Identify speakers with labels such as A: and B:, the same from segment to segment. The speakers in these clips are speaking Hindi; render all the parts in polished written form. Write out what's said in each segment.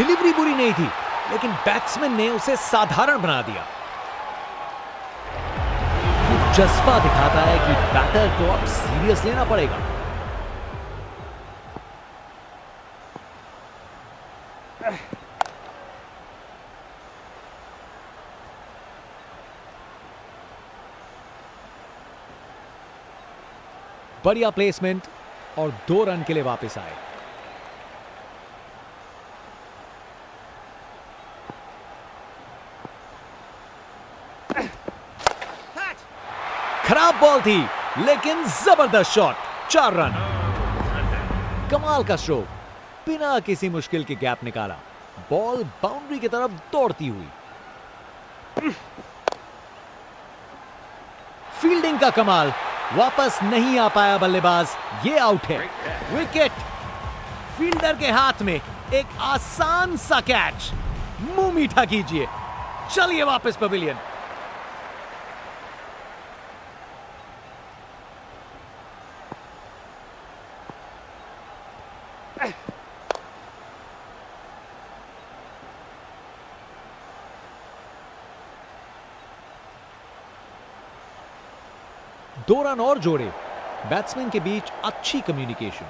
A: डिलीवरी बुरी नहीं थी, लेकिन बैट्समैन ने उसे साधारण बना दिया। ये जज्बा दिखाता है कि बैटर को अब सीरियस लेना पड़ेगा। बढ़िया प्लेसमेंट और 2 रन के लिए वापस आए। खराब बॉल थी, लेकिन जबरदस्त शॉट, 4 रन। कमाल का स्ट्रोक, बिना किसी मुश्किल के गैप निकाला, बॉल बाउंड्री की तरफ दौड़ती हुई। फील्डिंग का कमाल, वापस नहीं आ पाया बल्लेबाज, ये आउट है। विकेट। फील्डर के हाथ में एक आसान सा कैच, मुंह मीठा कीजिए, चलिए वापस पवेलियन। दो रन और जोड़े, बैट्समैन के बीच अच्छी कम्युनिकेशन।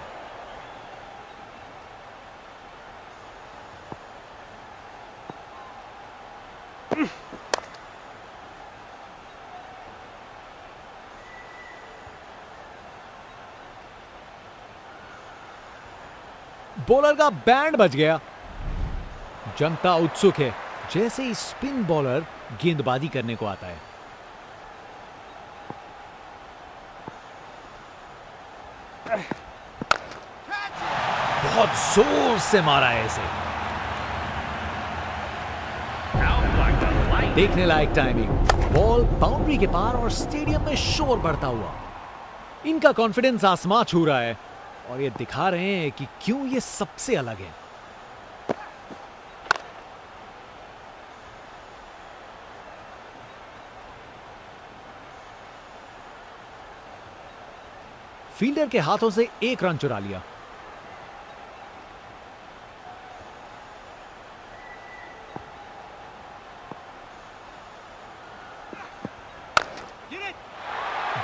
A: बॉलर का बैंड बज गया। जनता उत्सुक है, जैसे ही स्पिन बॉलर गेंदबाजी करने को आता है। बहुत जोर से मारा है इसे। देखने लायक टाइमिंग, बॉल बाउंड्री के पार और स्टेडियम में शोर बढ़ता हुआ। इनका कॉन्फिडेंस आसमां छू रहा है और ये दिखा रहे हैं कि क्यों ये सबसे अलग है। फील्डर के हाथों से 1 रन चुरा लिया।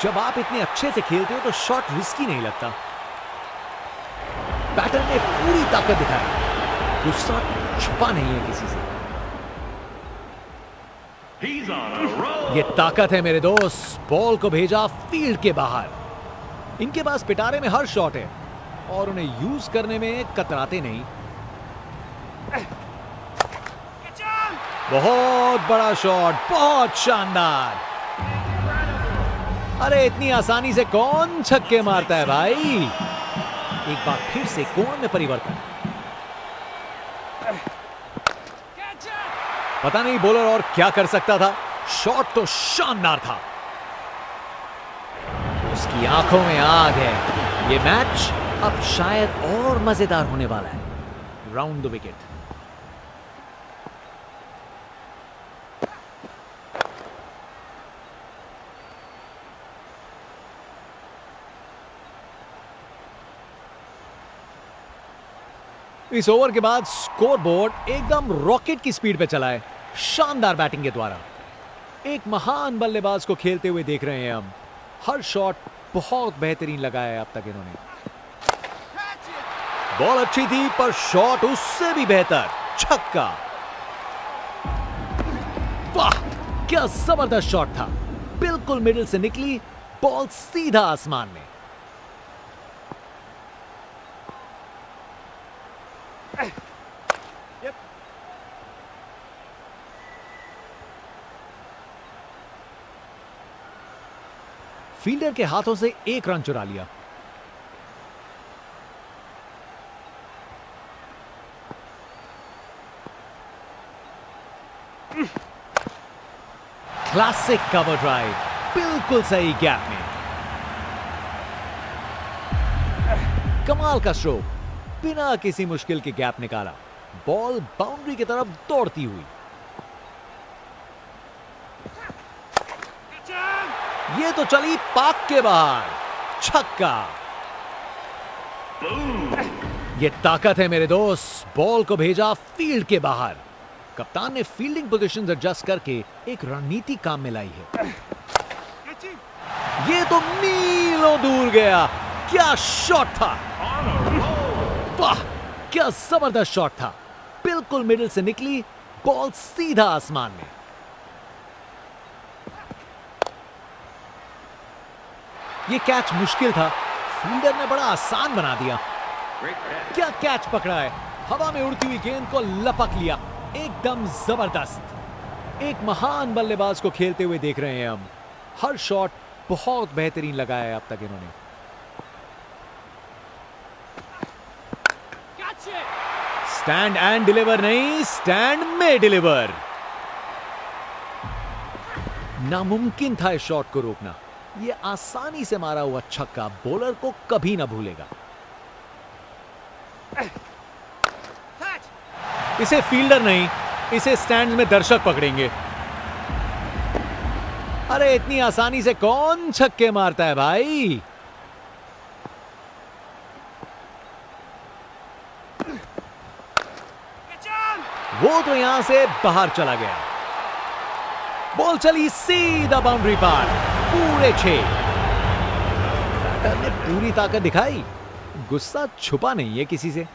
A: जब आप इतने अच्छे से खेलते हो तो शॉट रिस्की नहीं लगता। बैटर ने पूरी ताकत दिखाई, गुस्सा छुपा नहीं है किसी से। ये ताकत है मेरे दोस्त, बॉल को भेजा फील्ड के बाहर। इनके पास पिटारे में हर शॉट है और उन्हें यूज करने में कतराते नहीं। बहुत बड़ा शॉट, बहुत शानदार। अरे इतनी आसानी से कौन छक्के मारता है भाई। एक बार फिर से कोण में परिवर्तन। पता नहीं बॉलर और क्या कर सकता था, शॉट तो शानदार था। उसकी आंखों में आग है। ये मैच अब शायद और मजेदार होने वाला है। Round the wicket. इस ओवर के बाद स्कोरबोर्ड एकदम रॉकेट की स्पीड पे चला है, शानदार बैटिंग के द्वारा। एक महान बल्लेबाज को खेलते हुए देख रहे हैं हम। हर शॉट बहुत बेहतरीन लगाया है अब तक इन्होंने। बॉल अच्छी थी पर शॉट उससे भी बेहतर, छक्का। वाह क्या जबरदस्त शॉट था, बिल्कुल मिडिल से निकली बॉल सीधा आसमान में। फील्डर के हाथों से 1 रन चुरा लिया। क्लासिक कवर ड्राइव, बिल्कुल सही गैप में। कमाल का स्ट्रोक, बिना किसी मुश्किल के गैप निकाला, बॉल बाउंड्री की तरफ दौड़ती हुई। ये तो चली पाक के बाहर, छक्का। ये ताकत है मेरे दोस्त। बॉल को भेजा फील्ड के बाहर। कप्तान ने फील्डिंग पोजीशंस एडजस्ट करके एक रणनीति काम में लाई है। ये तो मीलों दूर गया। क्या शॉट था! वाह, क्या जबरदस्त शॉट था। बिल्कुल मिडिल से निकली बॉल सीधा आसमान में। ये कैच मुश्किल था, फील्डर ने बड़ा आसान बना दिया। क्या कैच पकड़ा है! हवा में उड़ती हुई गेंद को लपक लिया। एकदम जबरदस्त। एक महान बल्लेबाज को खेलते हुए देख रहे हैं हम। हर शॉट बहुत बेहतरीन लगा है अब तक इन्होंने। स्टैंड एंड डिलीवर नहीं, स्टैंड में डिलीवर। नामुमकिन था इस शॉट को रोकना। यह आसानी से मारा हुआ छक्का बॉलर को कभी ना भूलेगा। इसे फील्डर नहीं, इसे स्टैंड में दर्शक पकड़ेंगे। अरे इतनी आसानी से कौन छक्के मारता है भाई। वो तो यहां से बाहर चला गया। बॉल चली सीधा बाउंड्री पार, पूरे 6। बैटर ने पूरी ताकत दिखाई। गुस्सा छुपा नहीं है किसी से।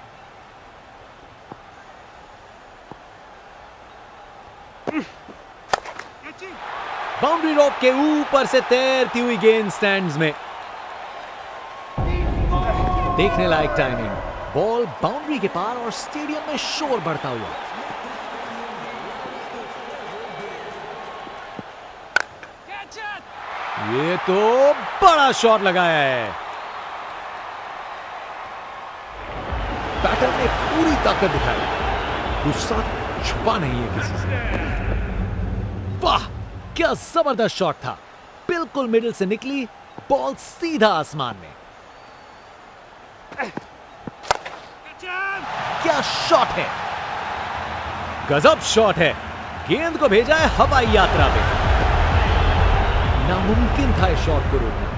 A: बाउंड्री रोप के ऊपर से तैरती हुई गेंद स्टैंड्स में। देखने लायक टाइमिंग। बॉल बाउंड्री के पार और स्टेडियम में शोर बढ़ता हुआ। ये तो बड़ा शॉट लगाया है। बैटर ने पूरी ताकत दिखाई। गुस्सा छुपा नहीं है किसी से। वाह, क्या जबरदस्त शॉट था। बिल्कुल मिडिल से निकली बॉल सीधा आसमान में। क्या शॉट है! गजब शॉट है। गेंद को भेजा है हवाई यात्रा पे। नामुमकिन था इस शॉट को रोकना।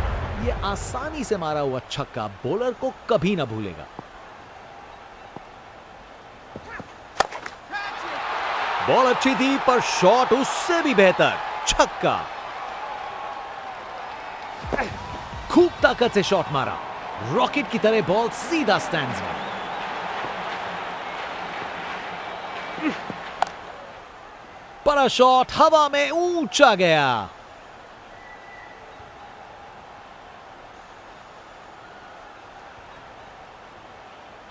A: यह आसानी से मारा हुआ छक्का बॉलर को कभी ना भूलेगा। बॉल अच्छी थी पर शॉट उससे भी बेहतर। छक्का। खूब ताकत से शॉट मारा। रॉकेट की तरह बॉल सीधा स्टैंड्स में। बड़ा शॉट हवा में ऊंचा गया।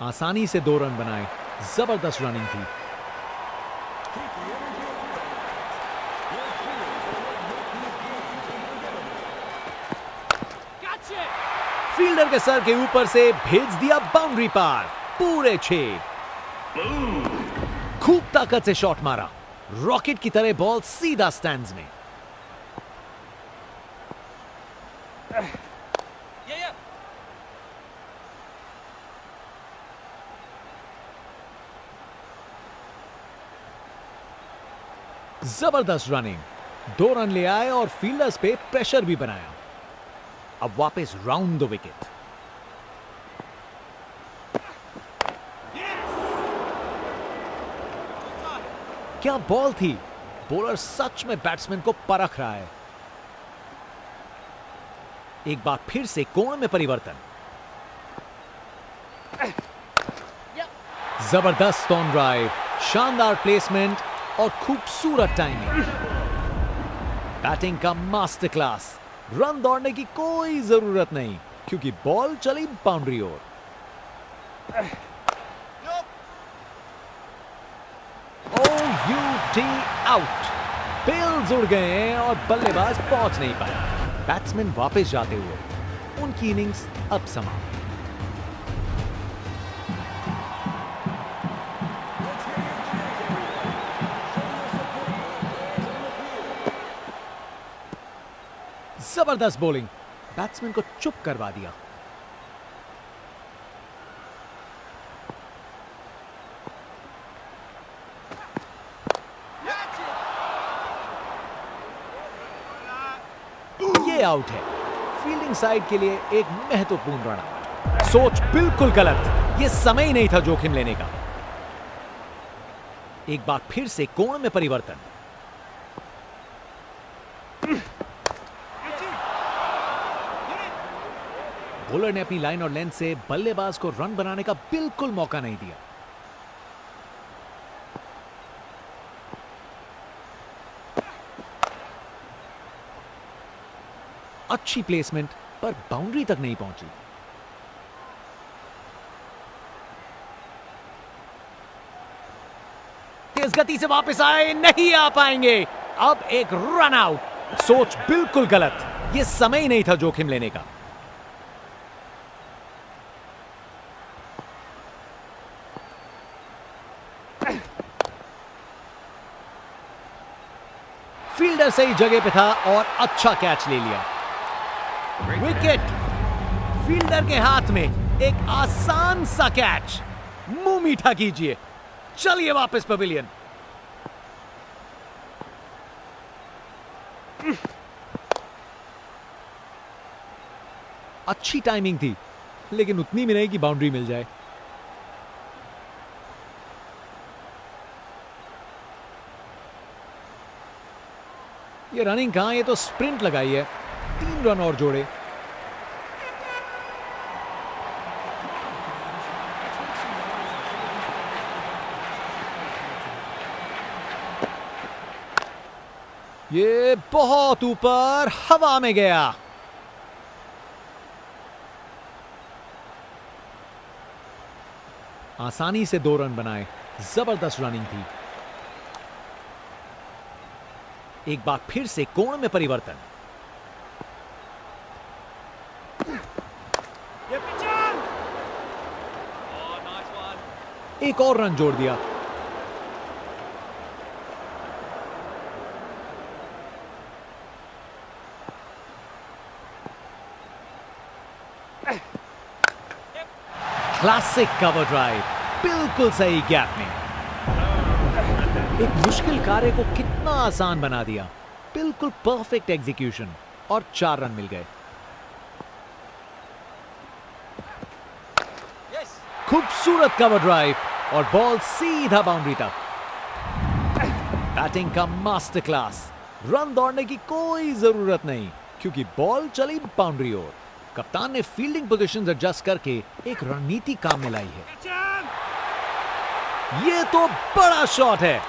A: आसानी से 2 रन बनाए। जबरदस्त रनिंग थी। फील्डर के सर के ऊपर से भेज दिया बाउंड्री पार, पूरे 6। खूब ताकत से शॉट मारा। रॉकेट की तरह बॉल सीधा स्टैंड्स में। जबरदस्त रनिंग। 2 रन ले आए और फील्डर्स पे प्रेशर भी बनाया। अब वापस राउंड द विकेट। क्या बॉल थी! बॉलर सच में बैट्समैन को परख रहा है। एक बार फिर से कोण में परिवर्तन। जबरदस्त ऑन ड्राइव, शानदार प्लेसमेंट और खूबसूरत टाइमिंग। बैटिंग का मास्टर क्लास। रन दौड़ने की कोई जरूरत नहीं क्योंकि बॉल चली बाउंड्री ओर। OUT out. बेल्स उड़ गए हैं और बल्लेबाज पहुंच नहीं पाए। बैट्समैन वापस जाते हुए। उनकी इनिंग्स अब समाप्त। जबरदस्त बॉलिंग। बैट्समैन को चुप करवा दिया। ये आउट है। फील्डिंग साइड के लिए एक महत्वपूर्ण रन। सोच बिल्कुल गलत। यह समय ही नहीं था जोखिम लेने का। एक बार फिर से कोण में परिवर्तन। बॉलर ने अपनी लाइन और लेंथ से बल्लेबाज को रन बनाने का बिल्कुल मौका नहीं दिया। अच्छी प्लेसमेंट पर बाउंड्री तक नहीं पहुंची। तेज गति से वापस आए, नहीं आ पाएंगे। अब एक रन आउट। सोच बिल्कुल गलत, यह समय ही नहीं था जोखिम लेने का। फील्डर सही जगह पे था और अच्छा कैच ले लिया। विकेट। फील्डर के हाथ में एक आसान सा कैच। मुंह मीठा कीजिए। चलिए वापस पवेलियन। अच्छी टाइमिंग थी, लेकिन उतनी भी नहीं कि बाउंड्री मिल जाए। ये रनिंग कहां, ये तो स्प्रिंट लगाई है। 3 रन और जोड़े। ये बहुत ऊपर हवा में गया। आसानी से 2 रन बनाए। जबरदस्त रनिंग थी। एक बार फिर से कोण में परिवर्तन। एक और रन जोड़ दिया। क्लासिक कवर ड्राइव, बिल्कुल सही गैप में। एक मुश्किल कार्य को कितना आसान बना दिया। बिल्कुल परफेक्ट एग्जीक्यूशन और 4 रन मिल गए। खूबसूरत कवर ड्राइव और बॉल सीधा बाउंड्री तक। बैटिंग का मास्टर क्लास। रन दौड़ने की कोई जरूरत नहीं, क्योंकि बॉल चली बाउंड्री ओर। कप्तान ने फील्डिंग पोजीशंस एडजस्ट करके एक रणनीति काम में लाई है। ये तो बड़ा शॉट है।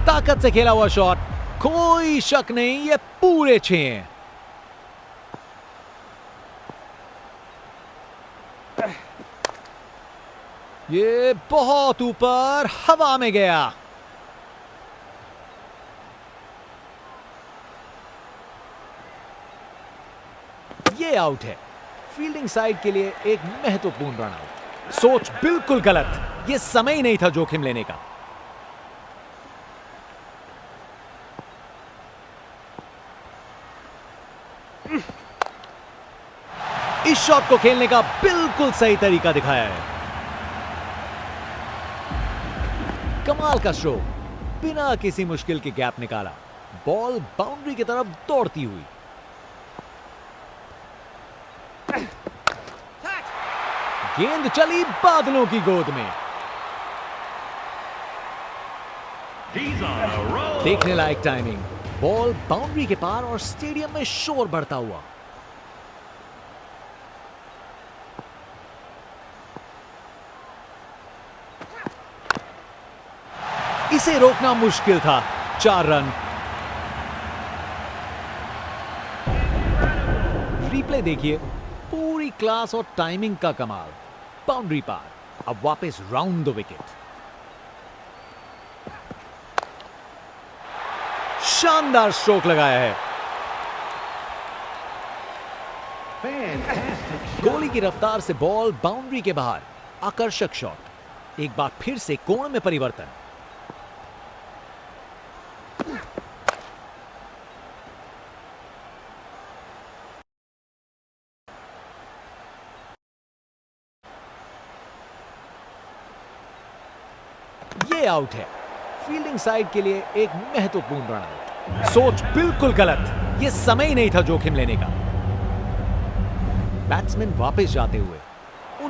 A: ताकत से खेला हुआ शॉट, कोई शक नहीं, ये पूरे 6 हैं। ये बहुत ऊपर हवा में गया। ये आउट है। फील्डिंग साइड के लिए एक महत्वपूर्ण रन आउट। सोच बिल्कुल गलत, यह समय ही नहीं था जोखिम लेने का। इस शॉट को खेलने का बिल्कुल सही तरीका दिखाया है। कमाल का स्ट्रोक, बिना किसी मुश्किल के गैप निकाला। बॉल बाउंड्री की तरफ दौड़ती हुई। गेंद चली बादलों की गोद में। देखने लायक टाइमिंग। बॉल बाउंड्री के पार और स्टेडियम में शोर बढ़ता हुआ। इसे रोकना मुश्किल था। 4 रन। रिप्ले देखिए, पूरी क्लास और टाइमिंग का कमाल। बाउंड्री पार। अब वापस राउंड द विकेट। शानदार स्ट्रोक लगाया है। गोली की रफ्तार से बॉल बाउंड्री के बाहर। आकर्षक शॉट। एक बार फिर से कोण में परिवर्तन। ये आउट है। फील्डिंग साइड के लिए एक महत्वपूर्ण रन आउट। सोच बिल्कुल गलत, यह समय ही नहीं था जोखिम लेने का। बैट्समैन वापस जाते हुए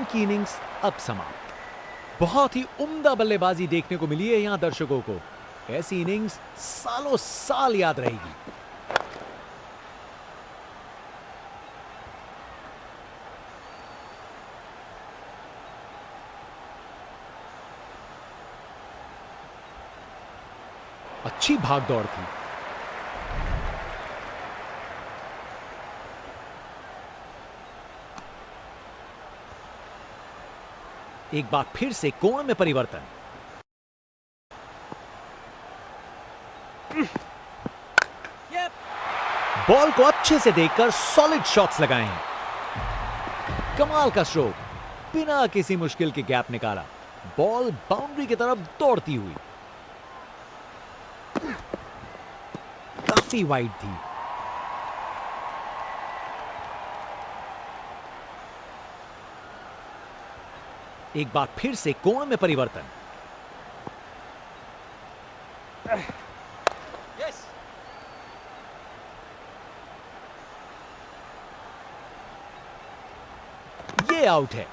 A: कप्तान की इनिंग्स अब समाप्त। बहुत ही उम्दा बल्लेबाजी देखने को मिली है यहां दर्शकों को। ऐसी इनिंग्स सालों साल याद रहेगी। अच्छी भाग दौड़ थी। एक बार फिर से कोण में परिवर्तन। बॉल को अच्छे से देखकर सॉलिड शॉट्स लगाए हैं। कमाल का स्ट्रोक, बिना किसी मुश्किल के गैप निकाला। बॉल बाउंड्री की तरफ दौड़ती हुई काफी वाइड थी। एक बार फिर से कोण में परिवर्तन। ये आउट है।